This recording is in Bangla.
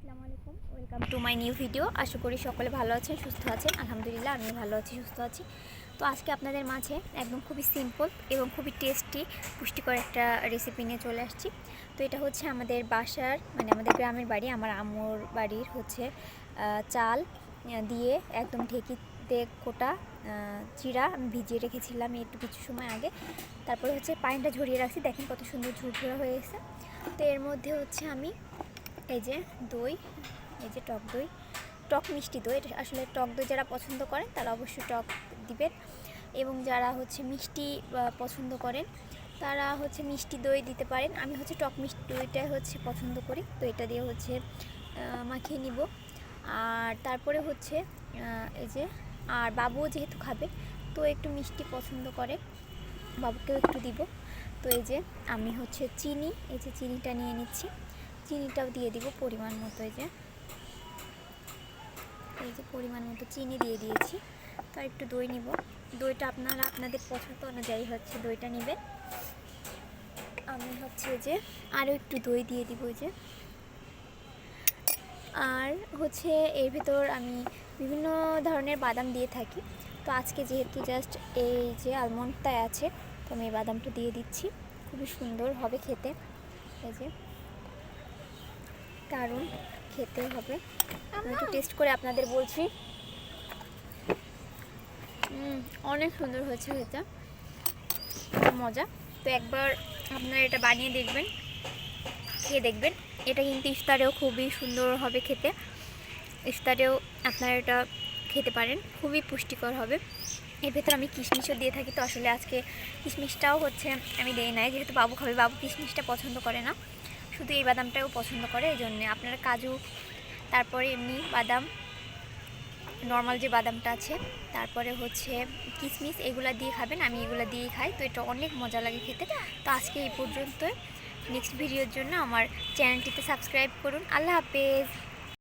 আসসালামু আলাইকুম, welcome to my new video. আশা করি সকলে ভালো আছেন, সুস্থ আছেন। আলহামদুলিল্লাহ আমি ভালো আছি, সুস্থ আছি। তো আজকে আপনাদের মাঝে একদম খুবই সিম্পল এবং খুবই টেস্টি পুষ্টিকর একটা রেসিপি নিয়ে চলে আসছি। তো এটা হচ্ছে আমাদের বাসার আমাদের গ্রামের বাড়ি, আমার আম্মুর বাড়ির হচ্ছে চাল দিয়ে একদম ঢেঁকিতে কোটা চিরা আমি ভিজিয়ে রেখেছিলাম একটু কিছু সময় আগে। তারপরে হচ্ছে পানিটা ঝরিয়ে রাখছি, দেখেন কত সুন্দর ঝুরঝুরা হয়ে গেছে। তো এর মধ্যে হচ্ছে আমি এই যে দই, এই যে টক দই, টক মিষ্টি দই। এটা আসলে টক দই যারা পছন্দ করেন তারা অবশ্যই টক দিবেন, এবং যারা হচ্ছে মিষ্টি পছন্দ করেন তারা হচ্ছে মিষ্টি দই দিতে পারেন। আমি হচ্ছে টক মিষ্টি দইটাই হচ্ছে পছন্দ করি, তো এটা দিয়ে হচ্ছে মাখিয়ে নিব। আর তারপরে হচ্ছে এই যে, আর বাবুও যেহেতু খাবে তো একটু মিষ্টি পছন্দ করে, বাবুকেও একটু দিব। তো এই যে আমি হচ্ছে চিনি, এই যে চিনিটা নিয়ে নিচ্ছি, চিনিটাও দিয়ে দিব পরিমাণ মতো। এই যে পরিমাণ মতো চিনি দিয়ে দিয়েছি। তো একটু দই নিব, দইটা আপনারা আপনাদের পছন্দ অনুযায়ী হচ্ছে দইটা নেবেন। আমি হচ্ছে যে আরও একটু দই দিয়ে দিব। এই যে, আর হচ্ছে এর ভিতর আমি বিভিন্ন ধরনের বাদাম দিয়ে থাকি। তো আজকে যেহেতু জাস্ট এই যে আলমন্ডটাই আছে, তো আমি এই বাদামটা দিয়ে দিচ্ছি। খুবই সুন্দর হবে খেতে, এই যে দারুণ খেতে হবে। আমি একটু টেস্ট করে আপনাদের বলছি। অনেক সুন্দর হয়েছে খেতে, মজা। তো একবার আপনারা এটা বানিয়ে দেখবেন, খেয়ে দেখবেন। এটা কিন্তু ইফতারেও খুবই সুন্দর হবে খেতে, ইফতারেও আপনারা এটা খেতে পারেন, খুবই পুষ্টিকর হবে। এর ভেতর আমি কিশমিশও দিয়ে থাকি, তো আসলে আজকে কিশমিশটাও হচ্ছে আমি দেই নাই, যেহেতু বাবু খাবে, বাবু কিশমিশটা পছন্দ করে না, শুধু এই বাদামটাও পছন্দ করে। এই জন্যে আপনারা কাজু, তারপরে এমনি বাদাম, নর্মাল যে বাদামটা আছে, তারপরে হচ্ছে কিশমিশ, এগুলো দিয়ে খাবেন। আমি এগুলো দিয়েই খাই, তো এটা অনেক মজা লাগে খেতে। তো আজকে এই পর্যন্ত, নেক্সট ভিডিওর জন্য আমার চ্যানেলটিতে সাবস্ক্রাইব করুন। আল্লাহ হাফেজ।